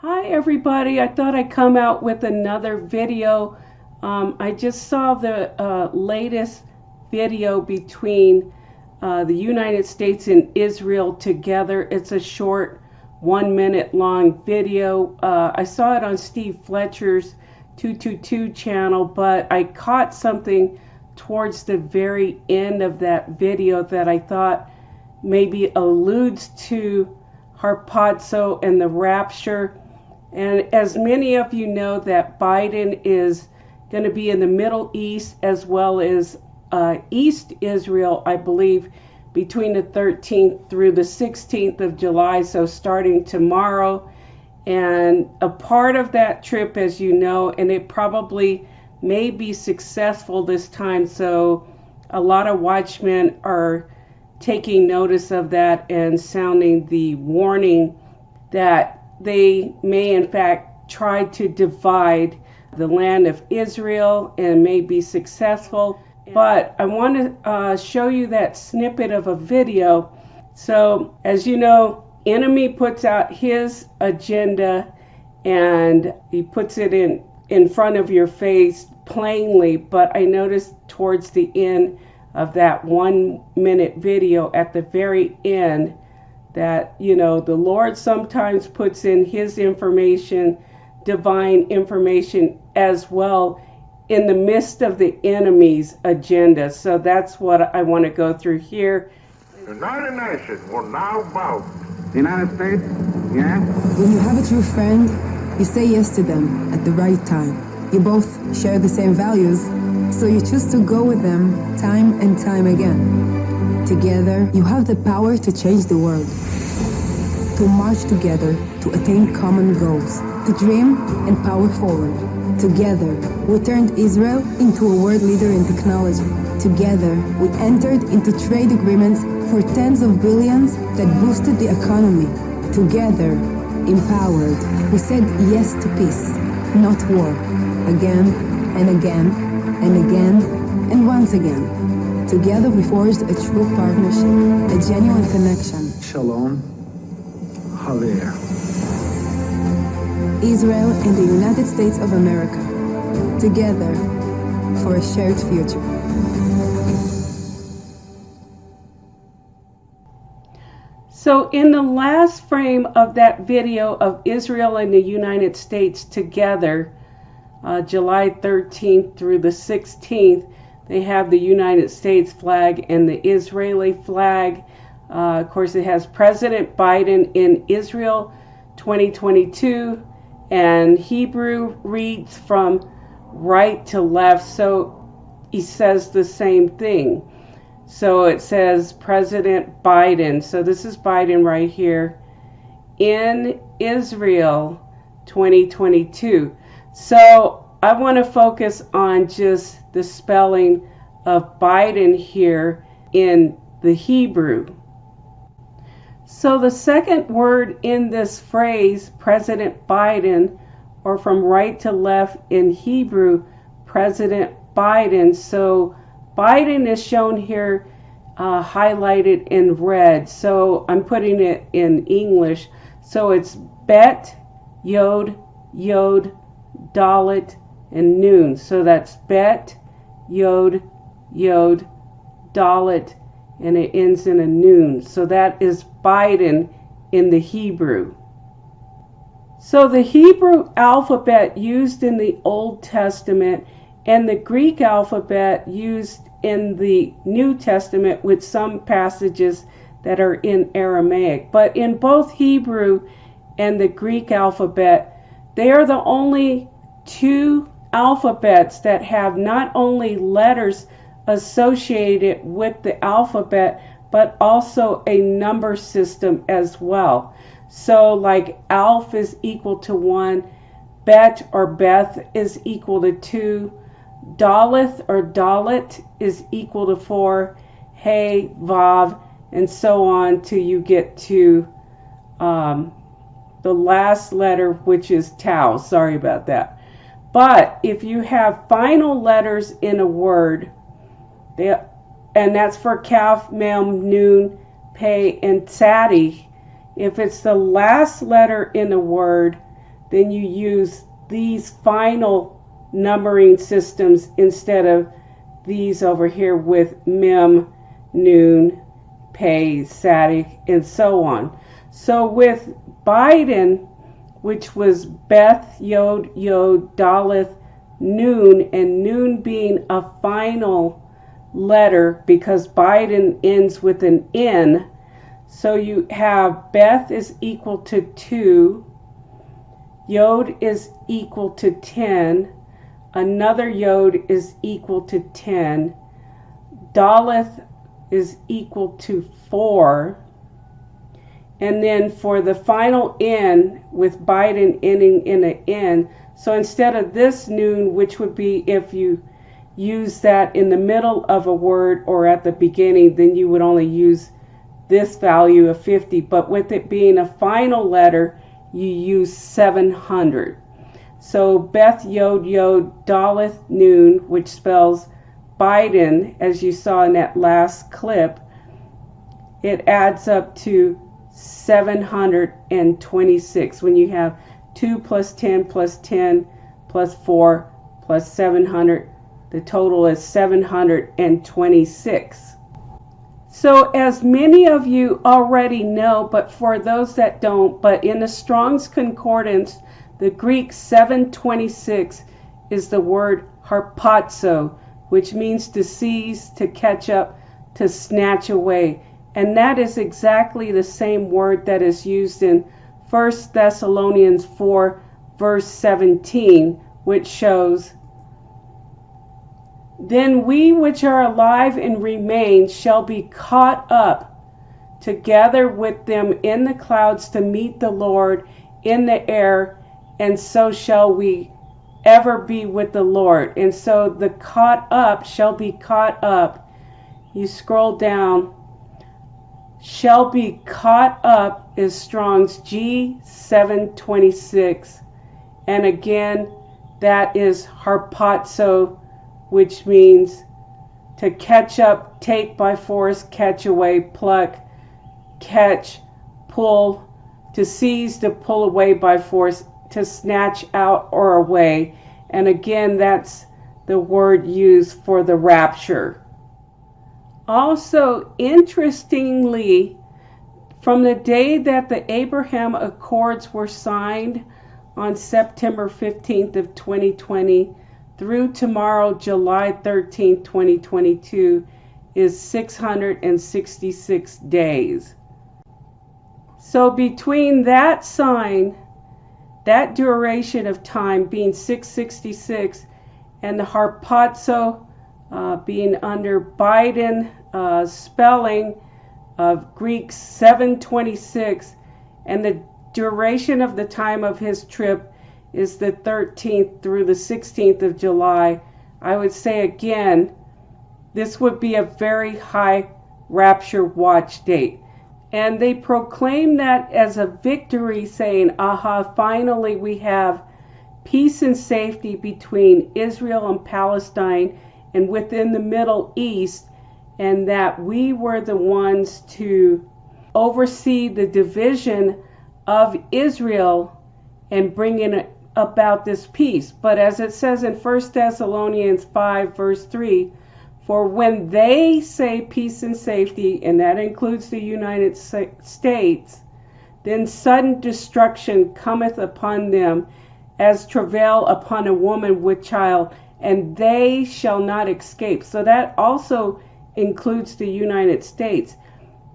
Hi everybody, I thought I'd come out with another video. I just saw the latest video between the United States and Israel together. It's a short 1 minute long video. I saw it on Steve Fletcher's 222 channel, but I caught something towards the very end of that video that I thought maybe alludes to Harpazo and the Rapture. And as many of you know, that Biden is going to be in the Middle East as well as East Israel, I believe, between the 13th through the 16th of July, so starting tomorrow. And a part of that trip, as you know, and it probably may be successful this time, so a lot of watchmen are taking notice of that and sounding the warning that they may in fact try to divide the land of Israel and may be successful. But I want to show you that snippet of a video. So as you know, enemy puts out his agenda and he puts it in front of your face plainly, but I noticed towards the end of that 1 minute video at the very end that, you know, the Lord sometimes puts in his information, divine information as well, in the midst of the enemy's agenda. So that's what I want to go through here. The United Nations will now vote. The United States, yeah? When you have a true friend, you say yes to them at the right time. You both share the same values, so you choose to go with them time and time again. Together, you have the power to change the world, to march together, to attain common goals, to dream and power forward. Together, we turned Israel into a world leader in technology. Together, we entered into trade agreements for tens of billions that boosted the economy. Together, empowered, we said yes to peace, not war, again and again and again and once again. Together we forged a true partnership, a genuine connection. Shalom. Haver. Israel and the United States of America, together for a shared future. So in the last frame of that video of Israel and the United States together, July 13th through the 16th, they have the United States flag and the Israeli flag. Of course, it has President Biden in Israel 2022, and Hebrew reads from right to left, so he says the same thing. So it says President Biden. So this is Biden right here in Israel 2022. So I want to focus on just the spelling of Biden here in the Hebrew. So the second word in this phrase, President Biden, or from right to left in Hebrew, President Biden. So Biden is shown here highlighted in red. So I'm putting it in English. So it's Bet, Yod, Yod, Dalet, and Nun. So that's Bet, Yod, Yod, Dalet, and it ends in a Nun. So that is Biden in the Hebrew. So the Hebrew alphabet used in the Old Testament and the Greek alphabet used in the New Testament, with some passages that are in Aramaic. But in both Hebrew and the Greek alphabet, they are the only two alphabets that have not only letters associated with the alphabet, but also a number system as well. So like Alf is equal to 1, Bet or Beth is equal to 2, Daleth or Dalet is equal to 4, Hey, Vav, and so on till you get to the last letter, which is Tau. Sorry about that. But if you have final letters in a word, and that's for Kaf, Mem, Nun, Pei, and Tzadi, if it's the last letter in a word, then you use these final numbering systems instead of these over here with Mem, Nun, Pei, Sadik, and so on. So with Biden, which was Beth, Yod, Yod, Daleth, Nun, and Nun being a final letter because Biden ends with an N. So you have Beth is equal to 2, Yod is equal to 10, another Yod is equal to 10, Daleth is equal to 4, and then for the final N with Biden ending in an N, so instead of this Nun, which would be if you use that in the middle of a word or at the beginning, then you would only use this value of 50. But with it being a final letter, you use 700. So Beth, Yod, Yod, Daleth, Nun, which spells Biden, as you saw in that last clip, it adds up to 726 when you have 2 plus 10 plus 10 plus 4 plus 700. The total is 726. So as many of you already know, but for those that don't, but in the Strong's Concordance, the Greek 726 is the word harpazo, which means to seize, to catch up, to snatch away. And that is exactly the same word that is used in 1 Thessalonians 4, verse 17, which shows, "Then we which are alive and remain shall be caught up together with them in the clouds to meet the Lord in the air, and so shall we ever be with the Lord." And so the caught up shall be caught up. You scroll down. Shall be caught up is Strong's G726. And again, that is harpazo, which means to catch up, take by force, catch away, pluck, catch, pull, to seize, to pull away by force, to snatch out or away. And again, that's the word used for the rapture. Also, interestingly, from the day that the Abraham Accords were signed on September 15th of 2020 through tomorrow, July 13th, 2022, is 666 days. So between that sign, that duration of time being 666, and the harpazo being under Biden spelling of Greek 726, and the duration of the time of his trip is the 13th through the 16th of July, I would say again, this would be a very high rapture watch date. And they proclaim that as a victory, saying, aha, finally we have peace and safety between Israel and Palestine and within the Middle East, and that we were the ones to oversee the division of Israel and bringing about this peace. But as it says in 1 Thessalonians 5, verse 3, for when they say peace and safety, and that includes the United States, then sudden destruction cometh upon them as travail upon a woman with child, and they shall not escape. So that also includes the United States.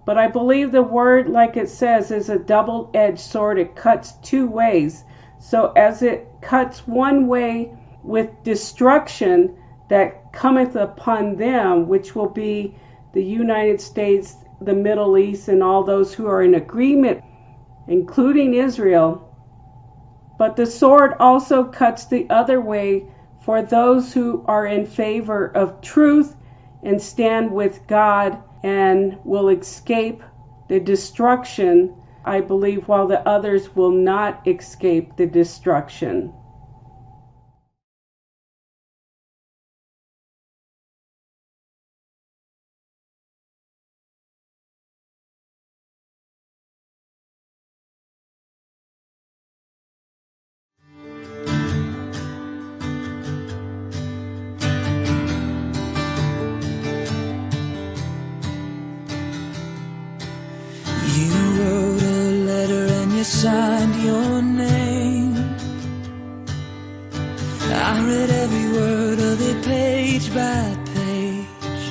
But I believe the word, like it says, is a double-edged sword. It cuts two ways. So as it cuts one way with destruction that cometh upon them, which will be the United States, the Middle East, and all those who are in agreement, including Israel. But the sword also cuts the other way for those who are in favor of truth and stand with God and will escape the destruction, I believe, while the others will not escape the destruction. signed your name. I read every word of it page by page.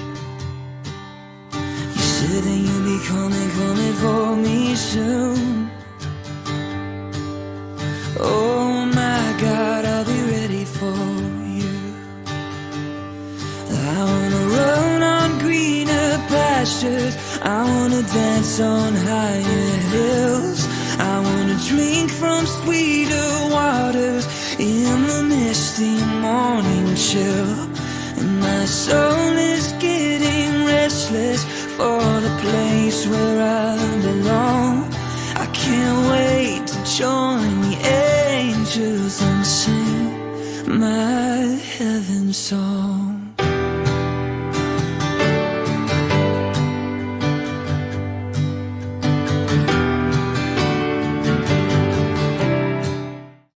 You said that you'd be coming for me soon. Oh my God, I'll be ready for you. I wanna run on greener pastures, I wanna dance on higher hills, I wanna drink from sweeter waters in the misty morning chill. And my soul is getting restless for the place where I belong. I can't wait to join the angels and sing my heaven song.